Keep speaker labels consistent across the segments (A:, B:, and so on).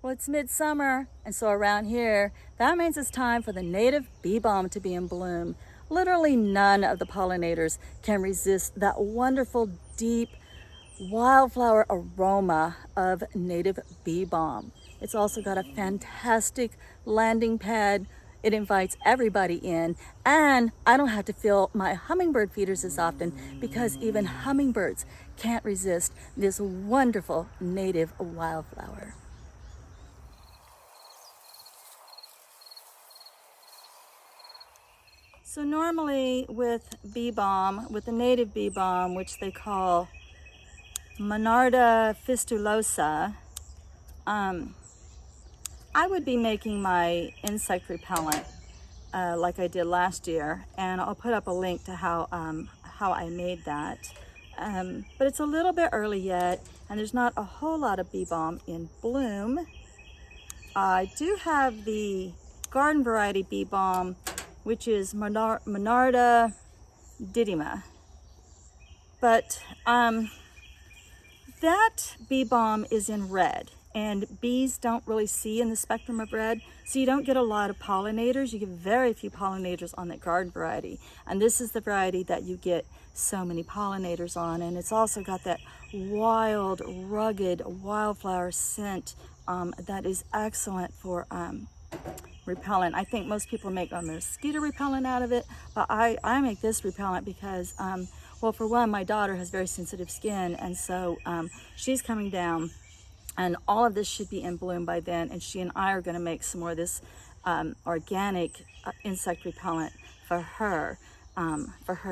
A: Well, it's midsummer, and so around here, that means it's time for the native bee balm to be in bloom. Literally none of the pollinators can resist that wonderful, deep, wildflower aroma of native bee balm. It's also got a fantastic landing pad. It invites everybody in, and I don't have to fill my hummingbird feeders as often because even hummingbirds can't resist this wonderful native wildflower. So normally with bee balm, with the native bee balm, which they call Monarda fistulosa, I would be making my insect repellent like I did last year, and I'll put up a link to how I made that. But it's a little bit early yet, and there's not a whole lot of bee balm in bloom. I do have the garden variety bee balm, which is Monarda didyma. But that bee balm is in red, and bees don't really see in the spectrum of red, so you don't get a lot of pollinators. You get very few pollinators on that garden variety, and this is the variety that you get so many pollinators on. And it's also got that wild, rugged wildflower scent that is excellent for repellent. I think most people make a mosquito repellent out of it, but I make this repellent because well, for one, my daughter has very sensitive skin, and so she's coming down, and all of this should be in bloom by then, and she and I are going to make some more of this organic insect repellent for her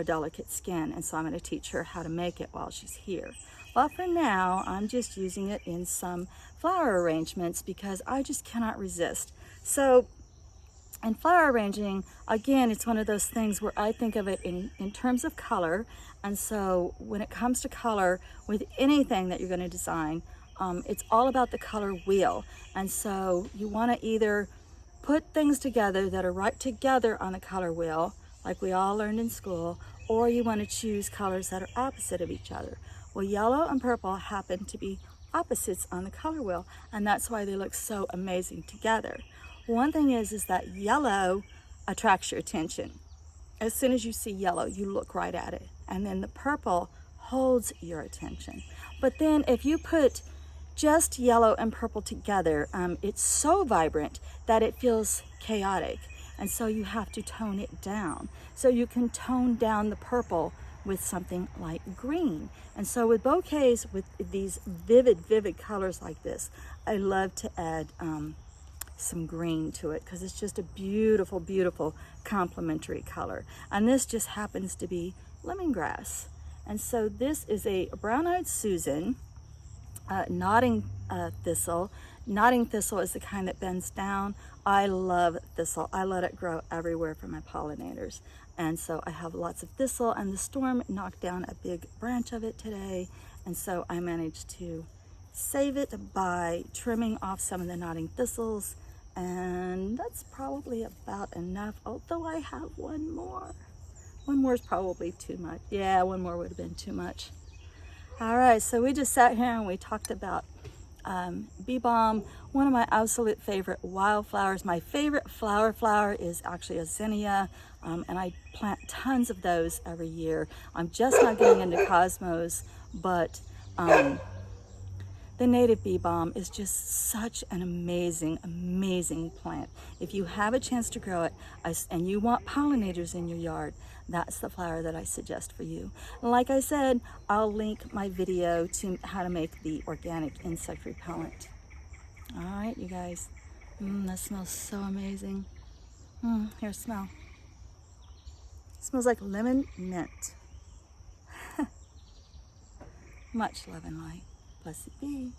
A: delicate skin, and so I'm going to teach her how to make it while she's here. But for now, I'm just using it in some flower arrangements because I just cannot resist. So in flower arranging, again, it's one of those things where I think of it in terms of color. And so when it comes to color, with anything that you're going to design, it's all about the color wheel. And so you want to either put things together that are right together on the color wheel, like we all learned in school, or you want to choose colors that are opposite of each other. Well, yellow and purple happen to be opposites on the color wheel, and that's why they look so amazing together. One thing is that yellow attracts your attention. As soon as you see yellow, you look right at it, and then the purple holds your attention. But then if you put just yellow and purple together, it's so vibrant that it feels chaotic, and so you have to tone it down. So you can tone down the purple with something like green. And so with bouquets with these vivid colors like this, I love to add some green to it because it's just a beautiful complementary color. And this just happens to be lemongrass. And so this is a brown-eyed Susan, nodding thistle. Nodding thistle is the kind that bends down. I love thistle. I let it grow everywhere for my pollinators. And so I have lots of thistle, and the storm knocked down a big branch of it today. And so I managed to save it by trimming off some of the nodding thistles. And that's probably about enough, although I have one more. One more is probably too much. Yeah, one more would have been too much. All right, so we just sat here and we talked about bee balm, one of my absolute favorite wildflowers. My favorite flower is actually a zinnia, and I plant tons of those every year. I'm just not getting into cosmos, but the native bee balm is just such an amazing plant. If you have a chance to grow it and you want pollinators in your yard, that's the flower that I suggest for you. And like I said, I'll link my video to how to make the organic insect repellent. All right, you guys. That smells so amazing. Here, smell. It smells like lemon mint. Much love and light. Blessed be.